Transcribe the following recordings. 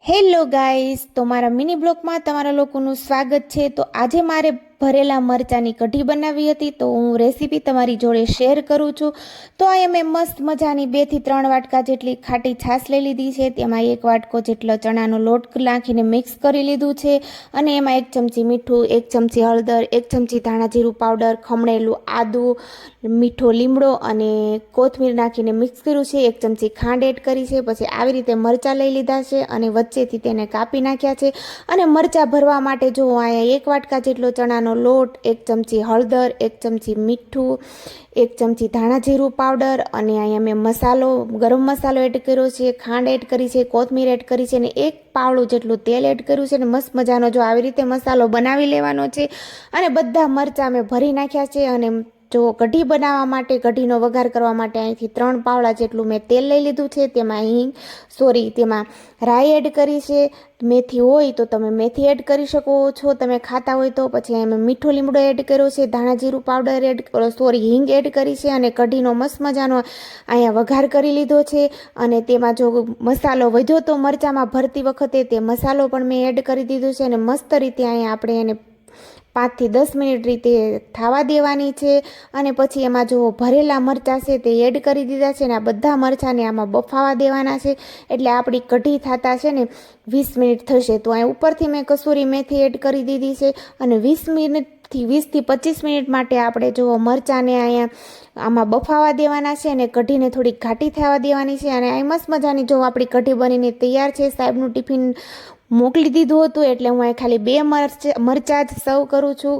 Hello guys, તો મારા mini બ્લોગમાં તમારા લોકોનું સ્વાગત છે। તો આજે મારે ભરેલા મરચાંની કઢી બનાવી હતી, તો હું રેસીપી તમારી જોડે શેર કરું છું। તો અહીંયા મેં મસ્ત મજાની 2 થી 3 વાટકા જેટલી ખાટી છાશ લઈ લીધી છે। તેમાં 1 વાટકો જેટલો ચણાનો લોટ નાખીને મિક્સ કરી લીધું છે અને એમાં 1 ચમચી મીઠું, 1 ચમચી હળદર, 1 ચમચી ધાણા જીરું પાવડર, ખમણેલું આદું, મીઠો લીમડો અને કોથમીર નાખીને મિક્સ કર્યું છે। 1 ચમચી ખાંડ એડ કરી છે। પછી આવી રીતે મરચાં લઈ લીધા છે અને વચ્ચેથી તેને કાપી નાખ્યા છે। અને મરચાં ભરવા માટે જો અહીંયા 1 વાટકા જેટલો ચણાનો લોટ, 1 ચમચી હળદર, 1 ચમચી મીઠું, 1 ચમચી ધાણા જીરું પાવડર અને અહીંયા મેં મસાલો, ગરમ મસાલો એડ કર્યો છે, ખાંડ એડ કરી છે, કોથમીર એડ કરી છે અને 1 પાવડું જેટલું તેલ એડ કર્યું છે અને મસ્ત મજાનો જો આવી રીતે મસાલો બનાવી લેવાનો છે। અને બધા મરચાં મેં ભરી નાખ્યા છે। અને જો કઢી બનાવવા માટે, કઢીનો વઘાર કરવા માટે અહીંથી 3 પાવડા જેટલું મેં તેલ લઈ લીધું છે। તેમાં રાઈ એડ કરી છે, મેથી હોય તો તમે મેથી એડ કરી શકો છો, તમે ખાતા હોય તો। પછી અહીં મીઠો લીમડો એડ કર્યો છે, ધાણા જીરું પાવડર હિંગ એડ કરી છે અને કઢીનો મસ્ત મજાનો અહીંયા વઘાર કરી લીધો છે। અને તેમાં જો મસાલો વધ્યો તો મરચાંમાં ભરતી વખતે તે મસાલો પણ મેં એડ કરી દીધો છે અને મસ્ત રીતે અહીંયા આપણે એને 5 થી 10 મિનિટ રીતે થવા દેવાની છે। અને પછી એમાં જો ભરેલા મરચાં છે તે એડ કરી દીધા છે અને આ બધા મરચાંને આમાં બફાવા દેવાના છે, એટલે આપણી કઢી થતા છે ને 20 મિનિટ થશે। તો અહીં ઉપરથી મેં કસૂરી મેથી એડ કરી દીધી છે અને 20 થી 25 મિનિટ માટે આપણે જો મરચાંને અહીંયા આમાં બફાવા દેવાના છે અને કઢીને થોડી ઘાટી થવા દેવાની છે। અને અહીં મસ્ત મજાની જો આપણી કઢી બનીને તૈયાર છે। સાહેબનું ટિફિન મોકલી દીધું હતું એટલે હું અહીં ખાલી 2 મરચાં જ સર્વ કરું છું।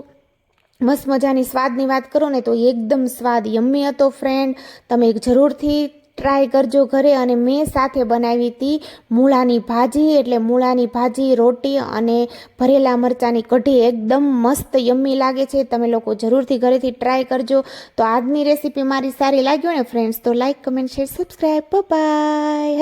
મસ્ત મજાની સ્વાદની વાત કરું ને તો એકદમ સ્વાદ યમ્મી હતો ફ્રેન્ડ, તમે જરૂરથી ટ્રાય કરજો ઘરે। અને મેં સાથે બનાવી હતી મૂળાની ભાજી, એટલે મૂળાની ભાજી, રોટી અને ભરેલા મરચાંની કઢી એકદમ મસ્ત યમ્મી લાગે છે। તમે લોકો જરૂરથી ઘરેથી ટ્રાય કરજો। તો આજની રેસીપી મારી સારી લાગ્યો ને ફ્રેન્ડ્સ તો like, comment, share, subscribe, bye bye.